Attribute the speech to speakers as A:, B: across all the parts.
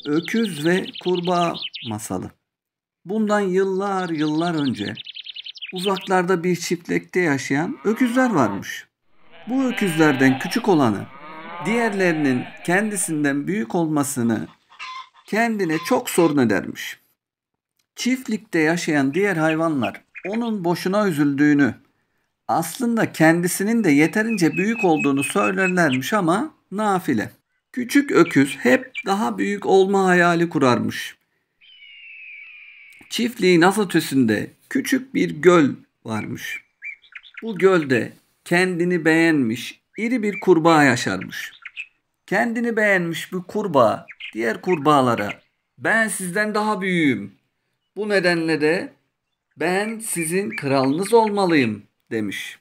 A: Öküz ve Kurbağa Masalı. Bundan yıllar önce uzaklarda bir çiftlikte yaşayan öküzler varmış. Bu öküzlerden küçük olanı diğerlerinin kendisinden büyük olmasını kendine çok sorun edermiş. Çiftlikte yaşayan diğer hayvanlar onun boşuna üzüldüğünü, aslında kendisinin de yeterince büyük olduğunu söylerlermiş ama nafile. Küçük öküz hep daha büyük olma hayali kurarmış. Çiftliğin az ötesinde küçük bir göl varmış. Bu gölde kendini beğenmiş iri bir kurbağa yaşarmış. Kendini beğenmiş bu kurbağa diğer kurbağalara "Ben sizden daha büyüğüm. Bu nedenle de ben sizin kralınız olmalıyım" demiş.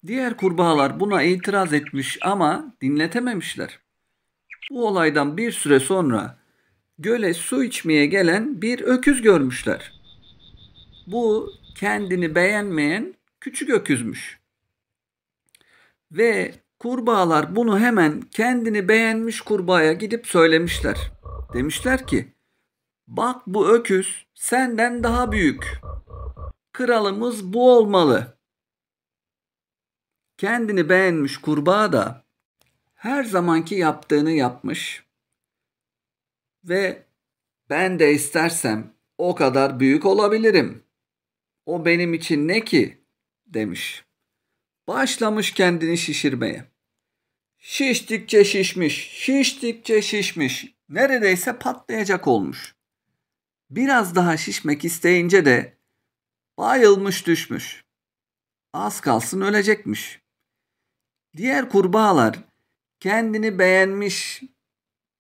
A: Diğer kurbağalar buna itiraz etmiş ama dinletememişler. Bu olaydan bir süre sonra göle su içmeye gelen bir öküz görmüşler. Bu kendini beğenmeyen küçük öküzmüş. Ve kurbağalar bunu hemen kendini beğenmiş kurbağaya gidip söylemişler. Demişler ki, "Bak, bu öküz senden daha büyük. Kralımız bu olmalı." Kendini beğenmiş kurbağa da her zamanki yaptığını yapmış ve "Ben de istersem o kadar büyük olabilirim. O benim için ne ki?" demiş. Başlamış kendini şişirmeye. Şiştikçe şişmiş, şiştikçe şişmiş. Neredeyse patlayacak olmuş. Biraz daha şişmek isteyince de bayılmış düşmüş. Az kalsın ölecekmiş. Diğer kurbağalar kendini beğenmiş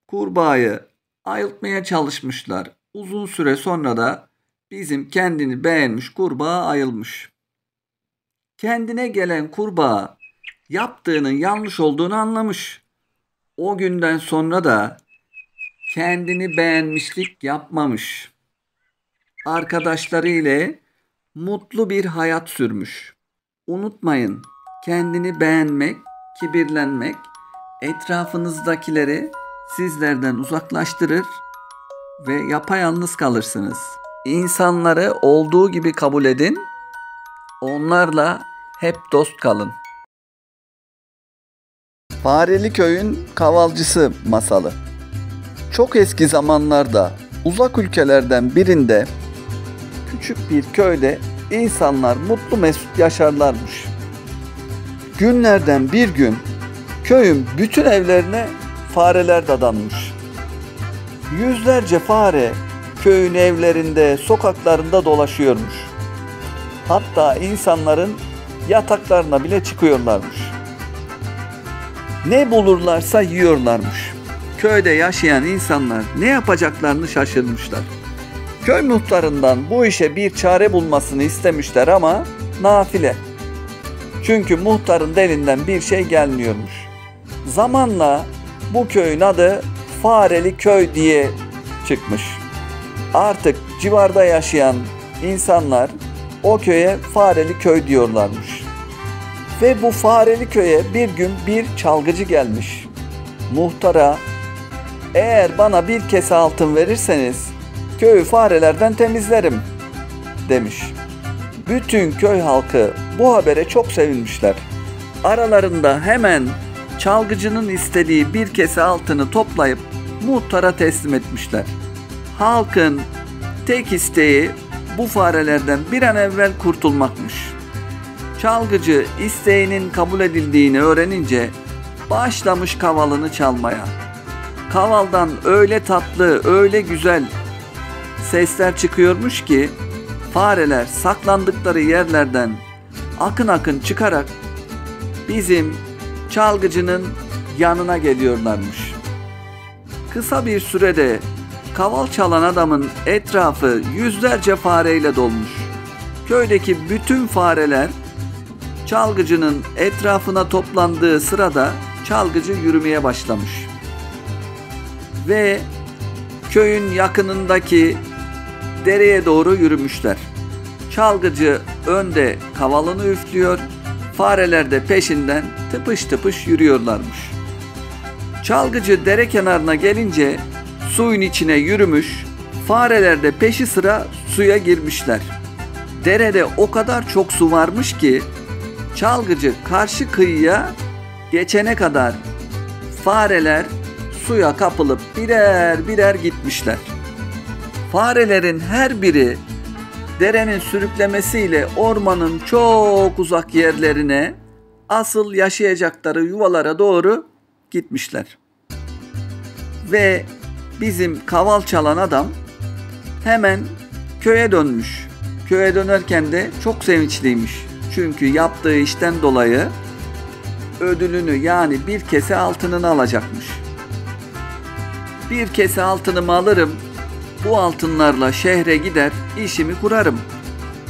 A: kurbağayı ayıltmaya çalışmışlar. Uzun süre sonra da bizim kendini beğenmiş kurbağa ayılmış. Kendine gelen kurbağa yaptığının yanlış olduğunu anlamış. O günden sonra da kendini beğenmişlik yapmamış. Arkadaşları ile mutlu bir hayat sürmüş. Unutmayın, kendini beğenmek, kibirlenmek etrafınızdakileri sizlerden uzaklaştırır ve yapayalnız kalırsınız. İnsanları olduğu gibi kabul edin, onlarla hep dost kalın. Fareli Köyün Kavalcısı Masalı. Çok eski zamanlarda uzak ülkelerden birinde küçük bir köyde insanlar mutlu mesut yaşarlarmış. Günlerden bir gün köyün bütün evlerine fareler dadanmış. Yüzlerce fare köyün evlerinde, sokaklarında dolaşıyormuş. Hatta insanların yataklarına bile çıkıyorlarmış. Ne bulurlarsa yiyorlarmış. Köyde yaşayan insanlar ne yapacaklarını şaşırmışlar. Köy muhtarından bu işe bir çare bulmasını istemişler ama nafile. Çünkü muhtarın elinden bir şey gelmiyormuş. Zamanla bu köyün adı Fareli Köy diye çıkmış. Artık civarda yaşayan insanlar o köye Fareli Köy diyorlarmış. Ve bu Fareli Köy'e bir gün bir çalgıcı gelmiş. Muhtara, "Eğer bana bir kese altın verirseniz köyü farelerden temizlerim" demiş. Bütün köy halkı bu habere çok sevinmişler. Aralarında hemen çalgıcının istediği bir kese altını toplayıp muhtara teslim etmişler. Halkın tek isteği bu farelerden bir an evvel kurtulmakmış. Çalgıcı isteğinin kabul edildiğini öğrenince başlamış kavalını çalmaya. Kavaldan öyle tatlı, öyle güzel sesler çıkıyormuş ki fareler saklandıkları yerlerden akın akın çıkarak bizim çalgıcının yanına geliyorlarmış. Kısa bir sürede kaval çalan adamın etrafı yüzlerce fareyle dolmuş. Köydeki bütün fareler çalgıcının etrafına toplandığı sırada çalgıcı yürümeye başlamış. Ve köyün yakınındaki dereye doğru yürümüşler. Çalgıcı önde kavalını üflüyor, fareler de peşinden tıpış tıpış yürüyorlarmış. Çalgıcı dere kenarına gelince suyun içine yürümüş, fareler de peşi sıra suya girmişler. Derede o kadar çok su varmış ki çalgıcı karşı kıyıya geçene kadar fareler suya kapılıp birer birer gitmişler. Farelerin her biri derenin sürüklemesiyle ormanın çok uzak yerlerine, asıl yaşayacakları yuvalara doğru gitmişler. Ve bizim kaval çalan adam hemen köye dönmüş. Köye dönerken de çok sevinçliymiş. Çünkü yaptığı işten dolayı ödülünü, yani bir kese altınını alacakmış. Bir kese altınımı alırım, bu altınlarla şehre gider işimi kurarım.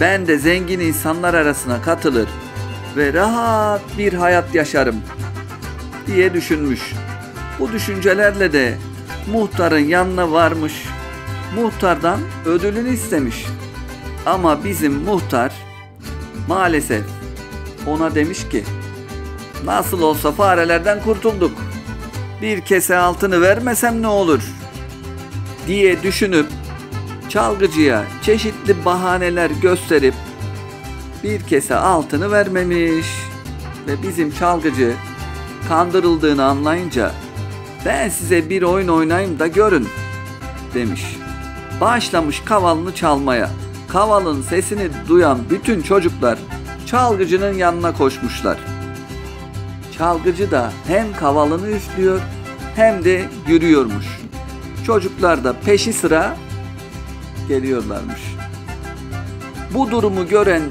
A: Ben de zengin insanlar arasına katılır ve rahat bir hayat yaşarım diye düşünmüş. Bu düşüncelerle de muhtarın yanına varmış. Muhtardan ödülünü istemiş. Ama bizim muhtar maalesef ona demiş ki, nasıl olsa farelerden kurtulduk, bir kese altını vermesem ne olur diye düşünüp çalgıcıya çeşitli bahaneler gösterip bir kese altını vermemiş. Ve bizim çalgıcı kandırıldığını anlayınca, ben size bir oyun oynayayım da görün demiş. Başlamış kavalını çalmaya. Kavalın sesini duyan bütün çocuklar çalgıcının yanına koşmuşlar. Çalgıcı da hem kavalını üflüyor hem de yürüyormuş. Çocuklar da peşi sıra geliyorlarmış. Bu durumu gören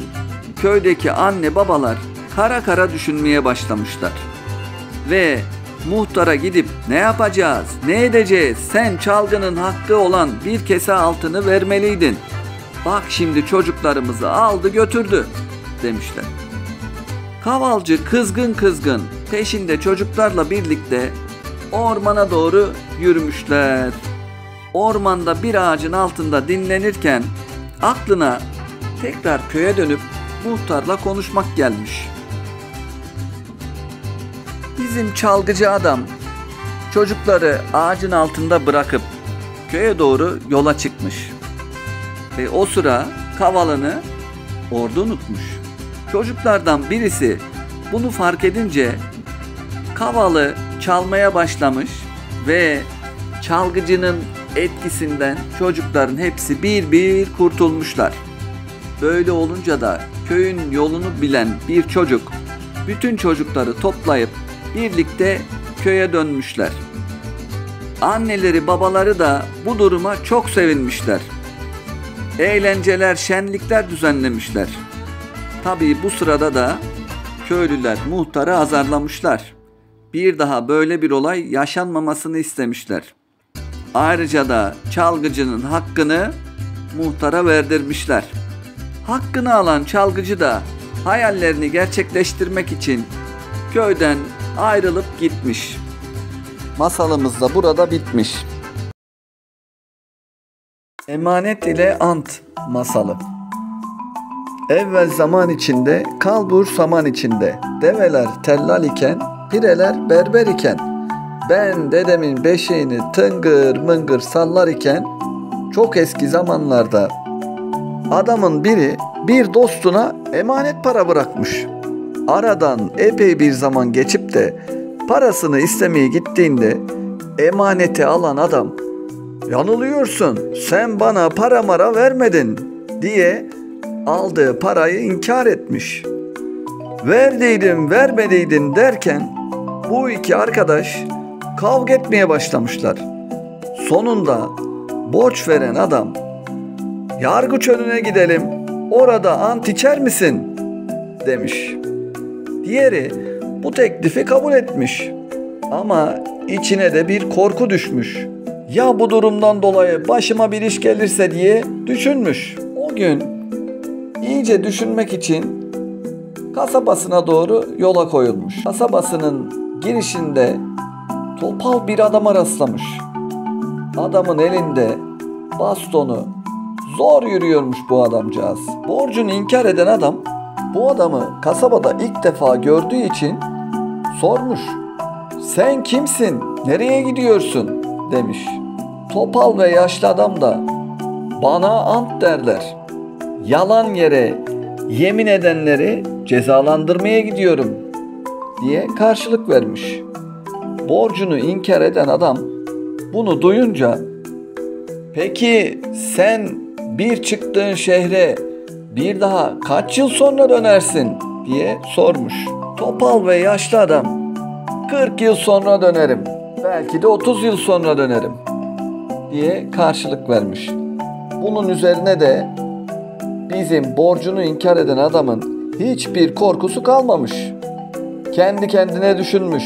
A: köydeki anne babalar kara kara düşünmeye başlamışlar. Ve muhtara gidip ne yapacağız, ne edeceğiz, sen çalgının hakkı olan bir kese altını vermeliydin. Bak şimdi çocuklarımızı aldı götürdü demişler. Kavalcı kızgın kızgın peşinde çocuklarla birlikte ormana doğru yürümüşler. Ormanda bir ağacın altında dinlenirken aklına tekrar köye dönüp muhtarla konuşmak gelmiş. Bizim çalgıcı adam çocukları ağacın altında bırakıp köye doğru yola çıkmış. Ve o sıra kavalını orada unutmuş. Çocuklardan birisi bunu fark edince kavalı çalmaya başlamış ve çalgıcının etkisinden çocukların hepsi bir bir kurtulmuşlar. Böyle olunca da köyün yolunu bilen bir çocuk bütün çocukları toplayıp birlikte köye dönmüşler. Anneleri babaları da bu duruma çok sevinmişler. Eğlenceler, şenlikler düzenlemişler. Tabii bu sırada da köylüler muhtarı azarlamışlar. Bir daha böyle bir olay yaşanmamasını istemişler. Ayrıca da çalgıcının hakkını muhtara verdirmişler. Hakkını alan çalgıcı da hayallerini gerçekleştirmek için köyden ayrılıp gitmiş. Masalımız da burada bitmiş. Emanet ile Ant masalı. Evvel zaman içinde, kalbur saman içinde, develer tellal iken, pireler berber iken, ben dedemin beşiğini tıngır mıngır sallar iken, çok eski zamanlarda adamın biri bir dostuna emanet para bırakmış. Aradan epey bir zaman geçip de parasını istemeye gittiğinde emaneti alan adam, yanılıyorsun, sen bana para mara vermedin diye aldığı parayı inkar etmiş. Verdiydin vermediydin derken bu iki arkadaş kavga etmeye başlamışlar. Sonunda borç veren adam, yargıç önüne gidelim, orada ant içer misin demiş. Diğeri bu teklifi kabul etmiş ama içine de bir korku düşmüş. Ya bu durumdan dolayı başıma bir iş gelirse diye düşünmüş. O gün iyice düşünmek için kasabasına doğru yola koyulmuş. Kasabasının girişinde topal bir adama rastlamış. Adamın elinde bastonu, zor yürüyormuş bu adamcağız. Borcunu inkar eden adam bu adamı kasabada ilk defa gördüğü için sormuş. Sen kimsin? nereye gidiyorsun demiş. Topal ve yaşlı adam da bana ant derler. Yalan yere yemin edenleri cezalandırmaya gidiyorum diye karşılık vermiş. Borcunu inkar eden adam bunu duyunca peki sen bir çıktığın şehre bir daha kaç yıl sonra dönersin diye sormuş. Topal ve yaşlı adam 40 yıl sonra dönerim, belki de 30 yıl sonra dönerim diye karşılık vermiş. Bunun üzerine de bizim borcunu inkar eden adamın hiçbir korkusu kalmamış. Kendi kendine düşünmüş.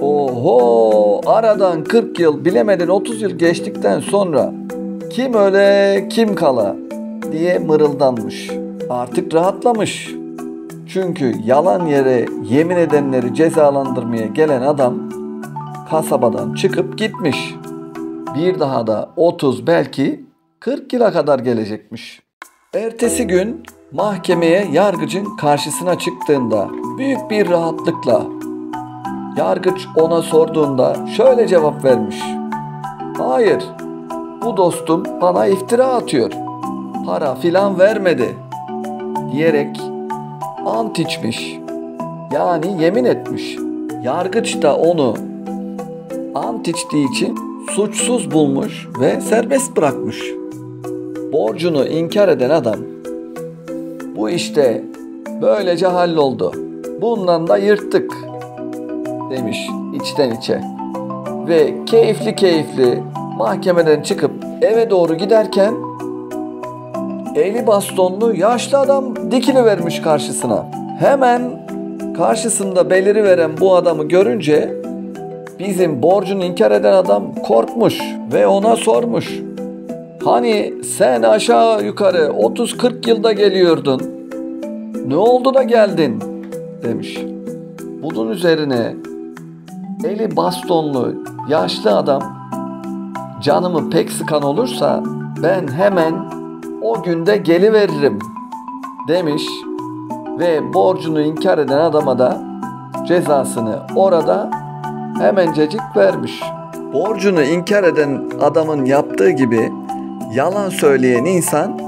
A: Oho, aradan 40 yıl, bilemedin 30 yıl geçtikten sonra kim öle kim kala diye mırıldanmış. Artık rahatlamış. Çünkü yalan yere yemin edenleri cezalandırmaya gelen adam kasabadan çıkıp gitmiş. Bir daha da 30 belki 40 yıla kadar gelecekmiş. Ertesi gün mahkemeye yargıcın karşısına çıktığında büyük bir rahatlıkla yargıç ona sorduğunda şöyle cevap vermiş. Hayır, bu dostum bana iftira atıyor. Para filan vermedi diyerek ant içmiş. Yani yemin etmiş. Yargıç da onu ant içtiği için suçsuz bulmuş ve serbest bırakmış. Borcunu inkar eden adam bu işte böylece halloldu. Bundan da yırttık demiş içten içe. Ve keyifli keyifli mahkemeden çıkıp eve doğru giderken eli bastonlu yaşlı adam dikilivermiş karşısına. Hemen karşısında beliriveren bu adamı görünce bizim borcunu inkar eden adam korkmuş ve ona sormuş. Hani sen aşağı yukarı 30-40 yılda geliyordun. Ne oldu da geldin demiş. Bunun üzerine eli bastonlu yaşlı adam canımı pek sıkan olursa ben hemen o günde geliveririm demiş ve borcunu inkar eden adama da cezasını orada hemencecik vermiş. Borcunu inkar eden adamın yaptığı gibi yalan söyleyen insan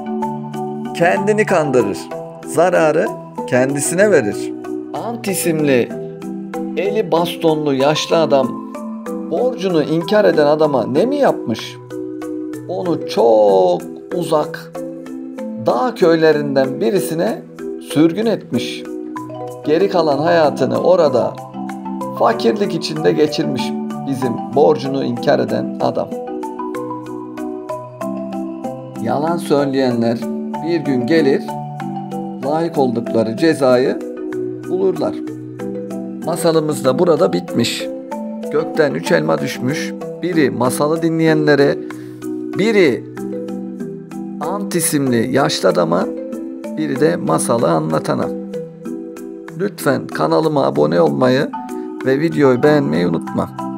A: kendini kandırır. Zararı kendisine verir. Ant isimli eli bastonlu yaşlı adam borcunu inkar eden adama ne mi yapmış? Onu çok uzak dağ köylerinden birisine sürgün etmiş. Geri kalan hayatını orada fakirlik içinde geçirmiş bizim borcunu inkar eden adam. Yalan söyleyenler bir gün gelir, layık oldukları cezayı bulurlar. Masalımız da burada bitmiş. Gökten 3 elma düşmüş. Biri masalı dinleyenlere, biri ant isimli yaşlı adama, biri de masalı anlatana. Lütfen kanalıma abone olmayı ve videoyu beğenmeyi unutma.